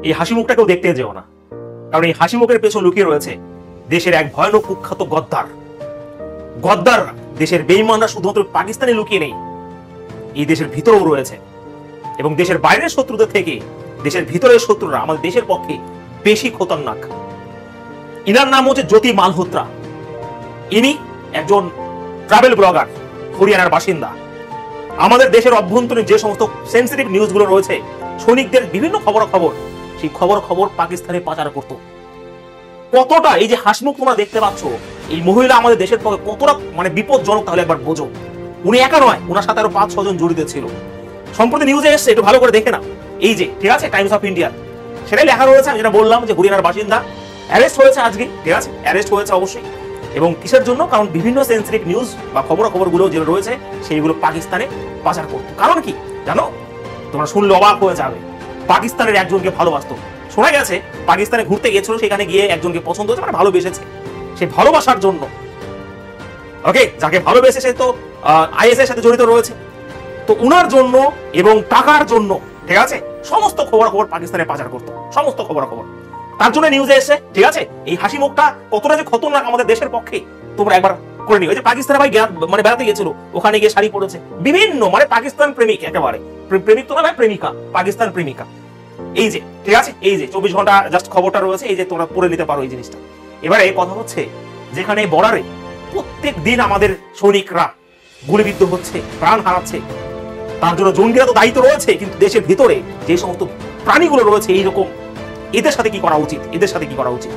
এই হাসি মুখটাকেও দেখতে যেও না, কারণ এই হাসি মুখের পেছনে লুকিয়ে রয়েছে দেশের এক ভয়ানক কুখ্যাত গদ্দার। গদ্দাররা, দেশের বেঈমানরা শুধুমাত্র পাকিস্তানে লুকিয়ে নেই, এই দেশের ভিতরেও রয়েছে। এবং দেশের বাইরের শত্রুদের থেকে দেশের ভিতরের শত্রুরা আমাদের দেশের পক্ষে বেশি খতরনাক। ইনার নাম হচ্ছে জ্যোতি মালহোত্রা। ইনি একজন ট্রাভেল ব্লগার, হরিয়ানার বাসিন্দা। আমাদের দেশের অভ্যন্তরীণ যে সমস্ত সেন্সিটিভ নিউজগুলো রয়েছে, সৈনিকদের বিভিন্ন খবরাখবর, সেই খবর পাকিস্তানে পাচার করত। কতটা এই যে হাসিমুখ তোমরা দেখতে পাচ্ছ, এই মহিলা আমাদের দেশের পক্ষে কতটা বিপজ্জনক, তাহলে একবার বোঝো। উনি একা নয়, ওনার সাথে আরো 5-6 জন জড়িত ছিল। সম্প্রতি নিউজে এসছে, একটু ভালো করে দেখে না। এই যে ঠিক আছে, টাইমস অফ ইন্ডিয়া, সেটাই লেখা রয়েছে। আমি যেটা বললাম যে হরিয়ানার বাসিন্দা অ্যারেস্ট হয়েছে আজকে, ঠিক আছে, অ্যারেস্ট হয়েছে অবশ্যই। এবং কিসের জন্য? কারণ বিভিন্ন সেন্সিটিভ নিউজ বা খবরগুলো যেগুলো রয়েছে সেইগুলো পাকিস্তানে পাচার করতো। কারণ কি জানো? তোমরা শুনলে অবাক হয়ে যাবে। পাকিস্তানের একজনকে ভালোবাসতো। শোনা গেছে পাকিস্তানে ঘুরতে গেছিল, সেখানে গিয়ে একজনকে পছন্দ হয়েছে, ভালোবেসেছে। সেই ভালোবাসার জন্য, ওকে, যাকে ভালোবেসে সে তো আইএস এর সাথে জড়িত রয়েছে, তো উনার জন্য এবং টাকার জন্য, ঠিক আছে, সমস্ত খবর পাকিস্তানে পাচার করতো, সমস্ত খবর। তার জন্য নিউজে এসে, ঠিক আছে, এই হাসি মুখটা কতটা যে খতরনাক আমাদের দেশের পক্ষে তোমরা একবার করে নিও। এই যে পাকিস্তানে ভাই বেড়াতে গেছিল, ওখানে গিয়ে শাড়ি পরেছে, বিভিন্ন পাকিস্তান প্রেমিক, একেবারে প্রেমিক তো না ভাই, প্রেমিকা, পাকিস্তান প্রেমিকা। এই যে ঠিক আছে, এই যে 24 ঘন্টা জাস্ট খবরটা রয়েছে, এই যে তোমরা পড়ে নিতে পারো এই জিনিসটা। এবারে কথা হচ্ছে, যেখানে বর্ডারে প্রত্যেক দিন আমাদের সৈনিকরা গুলিবিদ্ধ হচ্ছে, প্রাণ হারাচ্ছে, তার জন্য জঙ্গিরা তো দায়িত্ব রয়েছে, কিন্তু দেশের ভিতরে যে সমস্ত প্রাণীগুলো রয়েছে এইরকম, এদের সাথে কি করা উচিত?